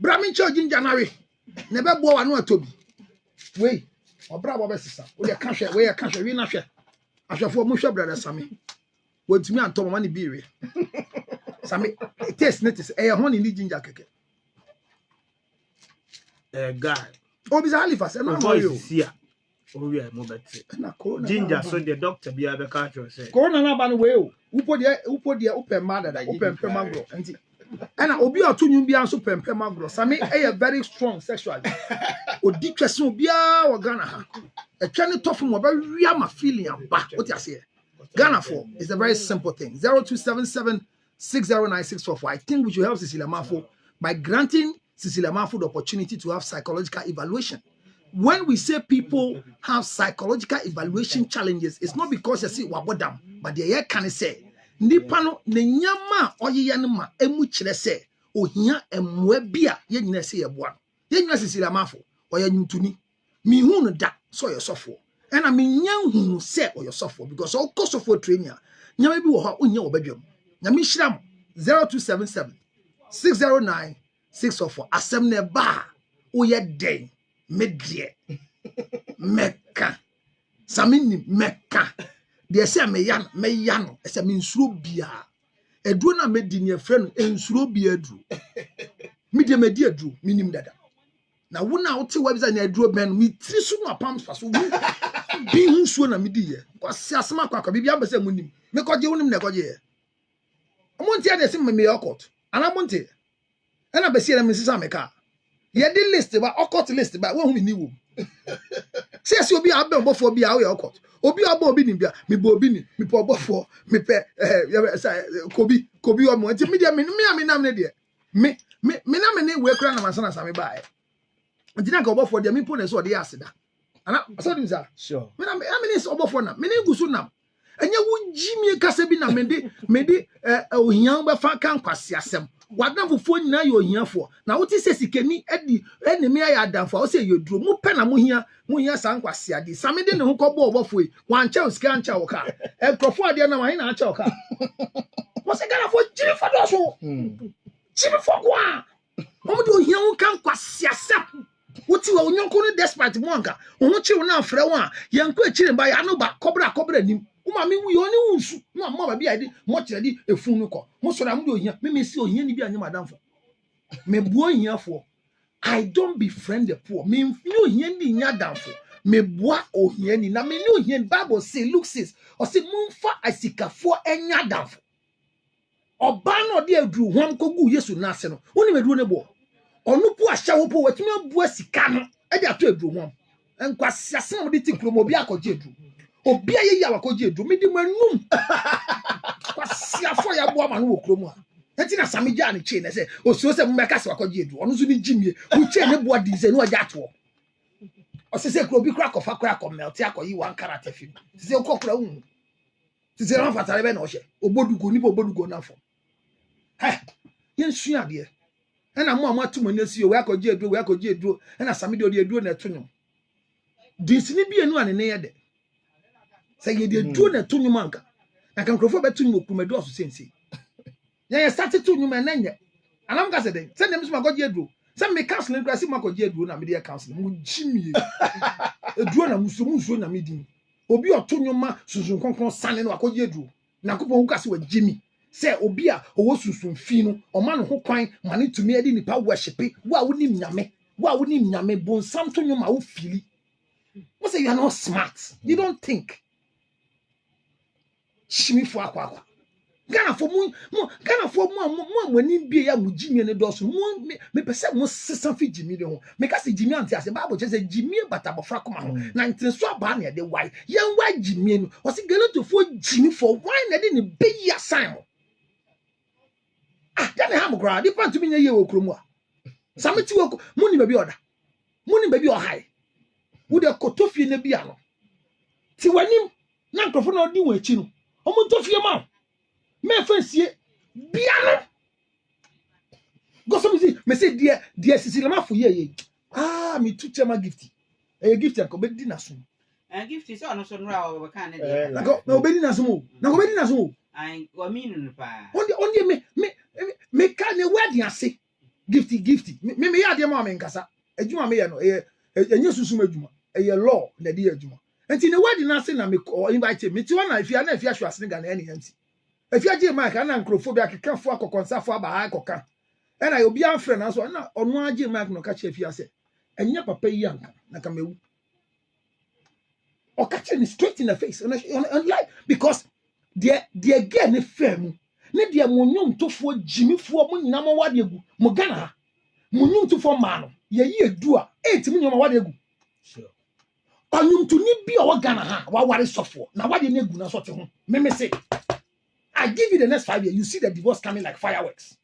Bramin church in January never bo anu atobi we obra bo be sisa we ka hwe we ka hwe we na hwe ahwefo mu hwe brother Sami wotumi anto mama ne biire Sami taste netis honey ni ginger keke Guy obi za Halifax no no yo sia o wi mo beti na corona ginger so the doctor bi abe ka cho say corona na ba no we o upo de open mother da open pemagro enti and obi otu nyum bia so pempem agro Sami very strong sexually odi twese obi a wo Ghana ha etwa ne tofu mo ba wi ama feeling aba what you say Ghana for is a very simple thing 0277 609-644. I think we should help Cecilia Mafo by granting Cecilia Mafo the opportunity to have psychological evaluation. When we say people have psychological evaluation challenges, it's not because you see wabodam, but the can say nipa no ne nyama oyeye no ma emu kire se ohia emwa bia ye nyina se ye boa ye nyina Cecilia Mafo oya nyutuni mi hu no da so ye sofo ena mi nya hu se oya sofo because o ko sofo training nyama bi wo ha onya wo badwam na mi hyiram 0277 609 644 asem ne ba oye den medie meka samini meka de se me yan no se me nsuro bia eduro na medi ne frɛ no ensuro bia aduru media medi aduru minim dada na wo na wo te website na aduro ben mi tiri so no apam so bi nsuo na medi ye kwase asema kwakwa bibia mbese munim me koje wonim na koje ye omonti ade se me okot ana monti ana besi na me sisa meka ye di list ba okot list ba wo hu ni wo se obi abem bofo bia wo ye okot obi abo obi ni bia me bo obi ni me po bofo me pe kobi o mo nti media me nam ne de me na me ne we kura na masana same ba e nti na ka obofo de me po ne so de aseda ana so dim sa Sure. me na me ne so obofo na me ne gusu nam enye wo jimi kasa bi na me de ohian ba fa kan kwase asem wadanfofo nyina ye ohiafo na wote se sikani edi me ya adanfo wo se yeduro mu pe na mo hia san kwase ade same de ne ho kɔbɔ obofo yi wan cha sika ancha wo ka ekrofo ade na wan na ancha wo ka wo se gara fo jimi fa do so jimi fo kwa mo de ohian wo kan kwase asem wuti wa onyonko no despite mo anka wo chi wo na afrɛ wo a yenko akire ba ya no ba kɔbra nim uma mi wi oni unsu no ma ba bia di mo kire di efun no ko mo so na mo de ohia me si ohia ni bia nya madamfo me buo ohiafo I don't befriend the poor me ni ohia ni nya damfo me bua ohia ni na me ni ohia Bible say look sis o say mumfa asikafo enya damfo oba no de aduru hom kogu Yesu na ase no woni me duru ne bo onu pu ahya wo po watimi abu asika no e de ato aduru hom enkwase ase mo de ti kromo bi akoje aduru obi aye ya wakoje aduru me di manum kwase afo ya bo ama no wo kromo a enti na samija ne che ne se osuo se mmeka se wakoje aduru onu so ni jimie wo che ne bo di se no aja ato o se krobi kra kofa kra ko melt akoyi wan karate film se kokora hu se ran fatale be na o she obodugo ni obodugo na fo yen sua de na mo amatu na si o we akoje aduru na samide o de aduru na to nyum dinsini bi enu ane ne ye de say ye de aduru na to nyum anka na kan krofo be to nyum okumedo so sense ye start to nyum na nye anam ka se de se dem so makoje aduru se me counseling class makoje aduru na me de counseling mo jimie aduru na muso na me din obi o to nyum ma sunsun konkon sane na akoje aduru na kopon hu ka se wa jimi se obi a owo sunsun fi no o ma no ho kwan ma ne tumi edi nipa worship wa wonim nyame bon sam to nyum ma wo fili what say you are not smart you don't think shimi fo akwa Ghana for mo ani bie ya mo jimie ne do so mo me pese mo sesa fi jimie de ho me ka se jimie anti ase Bible che se jimie bata bofra koma ho na ntin so aba na de why yen wa jimie no o se gele to fo jimi for why na de ne be ya sign ya ne ham gra di pantu mi nye ye wo kromu a sameti wo mo ni baby oda mo ni baby o hai wo de kotofie na bia no ti wanim na nkofo na odi won achi no o mo tofie ma me fansie bia no go so me say dia Cecilia Mafo ye me tu chema gifty gift ko be di na so gift is on so nra o be kan ne de na go be di na so ai o minu pa onde me kan ne wedding ase gifty me ya de ma me nkasa adwuma me ye no enye susum adwuma law na de adwuma enti ne wedding ase na me invite me ti wana afia na afia hwa ase ga na ene enti afia je ma ka na nkrofobia akekafo akokonsafo aba ha akoka ena obi anfre na so na ono age ma no ka che afia se enye papa yi anka na ka mewu o catch me straight in the face and like because they get ne fam ne dia monyom tofo jimifo mo nyina mo wade egu mo Ghana monyom tofo ma no ye yi edu a etimi nyoma wade egu Sure. onyom to ni bi o Ghana ha wa ware sofo na wade ne egu na so te ho me say I give you the next 5 years, you see the divorce coming like fireworks.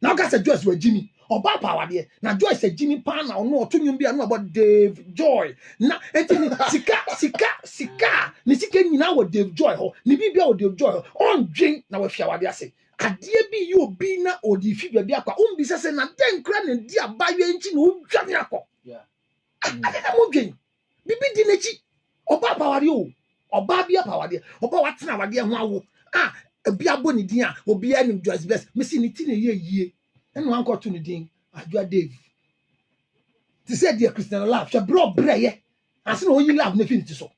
Now, guys, Joyce were Jimmy. Or power there. Now, Joyce said Jimmy Pan or no, to you be about Dave Joy. Now, Sika, Nisika, now with Dave Joy, or Nibia or Dave Joy, on drink now if you are there say. A dear be you be na or the figure be a business and then grand and dear by your engine who Jamiako. Yeah. I didn't move. Bibi Dinechi, or power you, or Babia power there, or what's now, dear Wow. Ah, a beer bonny dear, or be any Joyce best, missing it in a year. And one got to the ding, I do a Dave. To say, dear Christian, laugh, shall brought Bray, I see no you laugh, nothing to so.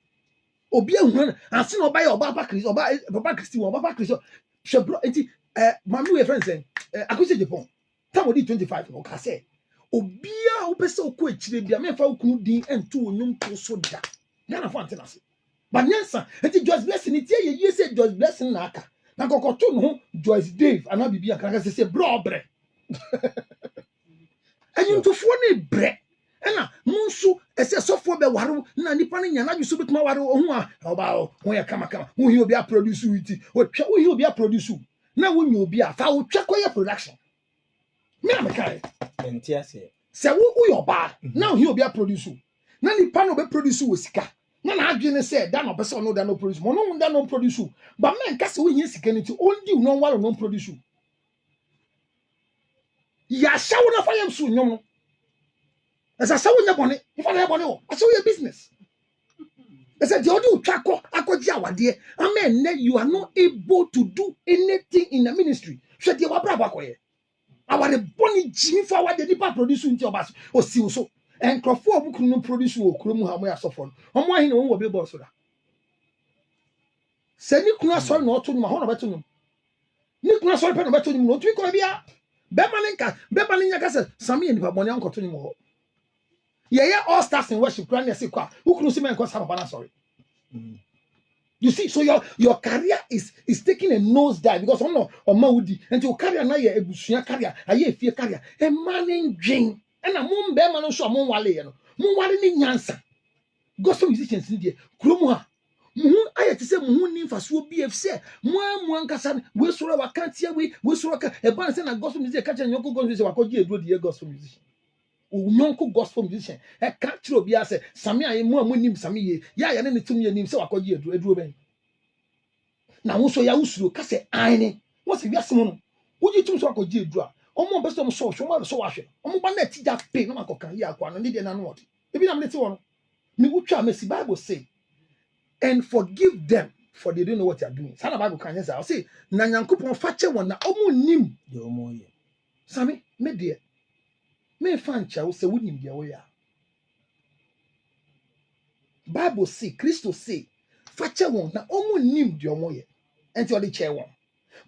Or be a woman, I see no by your Baba Chris or by Baba Christy or Baba Chris, shall brought it. My new friend saying, I could say Japan. Somebody 25, or Casse. Or be a open so quick, the American could be and 2 no to so that. None of us. But yes, sir, and it just blessing it. You said just blessing Naka. Now go to no Joyce Dave, and I'll be a cracker say, bro, bread. And you to phone bread. And now, Monsu, as a software be waru, Nanipan, and you submit my waru, about when you come, who you be a producer, what you be a producer. Now, when you be a foul, check your production. Me, I'm a guy. And yes, Say, who your bad. Now he'll be a producer. Now, the panel be producer with Sika. Now, I didn't say that no person no that no producer. No, that no producer. But man, cast away yes, can to only no one no producer. Ya shower na fire soon, no. As I saw in the bonnet, if I have one, I saw your business. I said, the audio track, I got Jawa, dear. Amen. You are not able to do anything in the ministry. Said you are brava. Our bonny Jimmy forward the deeper producer into your bus or see so. And Crawford who couldn't produce or Krumu Sofon. On why no one will be boss. Said Nicola saw not to my home about him. Nicola saw about him, not to Columbia. Bebalinka said, Sammy and Paboni uncle to him. Yeah, all stars in worship, Granny Sequa, who couldn't see me and cause Havana, sorry. You see, so your career is taking a nosedive because I'm not on Maudi and your career now a bushia career, a year fear career, a man in Jane, and a moon bear man show moon wale, moon wale in Yansa. Gospel musicians in there, Krumwa. Moon, I had to say moon in for so BFC, Moon Cassan, we saw our can't here, we saw a bunch of gospel music catching your gospel music, what you do, dear gospel musician. Unyanko gospel musician, a catcher of Biase, Samia, and more winning Samia, ya and any 2 million so I call you to a druben. Now, also, Yausru, Casse, Aine, what's the Yasimon? Would you choose what you draw? Almost best of so, so washer. Almost one that teacher pay no matter, Yaquan, and Indian and what. Maybe I'm little one. Me would try, Messi Bible say, and forgive them for they don't know what they're doing. Sana Bible can say, I'll say, Nanyankupon Fatcher one, Omo Nim, the Omo. Sammy, me dear. Me fan chow say wouldn't be away. Bible say, Christo say, Fatcher one, na Omo Nim the Omoye, and to the chair one.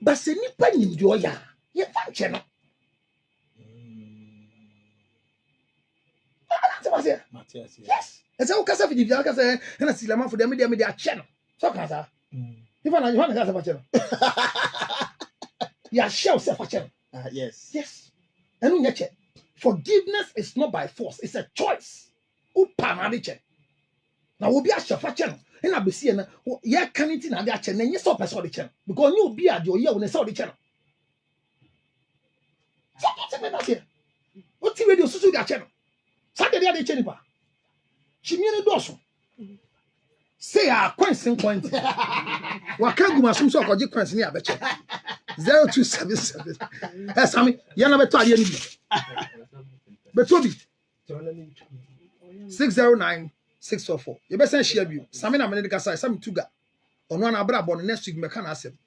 But say Nipa Nim the Oya, ye fan channel. That's what I say. Yes. And so, Casa, if you say, and I see the man for the media channel. So, Casa, if I want to have a channel, you shall say for channel. Yes. Yes. And on your check, forgiveness is not by force, it's a choice. Upamadiche. Now, we'll be a chef channel. And I'll be seeing, yeah, can't in a channel, and you stop a sorry channel. Because you'll be at your year when I saw the channel. So, what's here? What's the radio to that channel? Saturday, the channel. She mean doso. Say a question point. Wakaguma sum so koji question ni abeche. 0277. Sami, ya na beto ade ni bi. Beto bi. 609644. You be send share bi. Sami na me de kasa, Sami tuga. Ono na abra bo next week me ka na asem.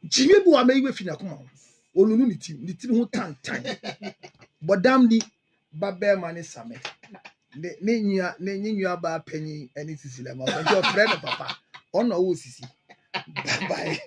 Jimi bu wa me we fi na kuma. Onunu ni tim ho tan. Bodam ni babel mani Sami. Ne nyua ba penyi ani sisi la ma. Your friend papa. Ono wo sisi. Bye bye.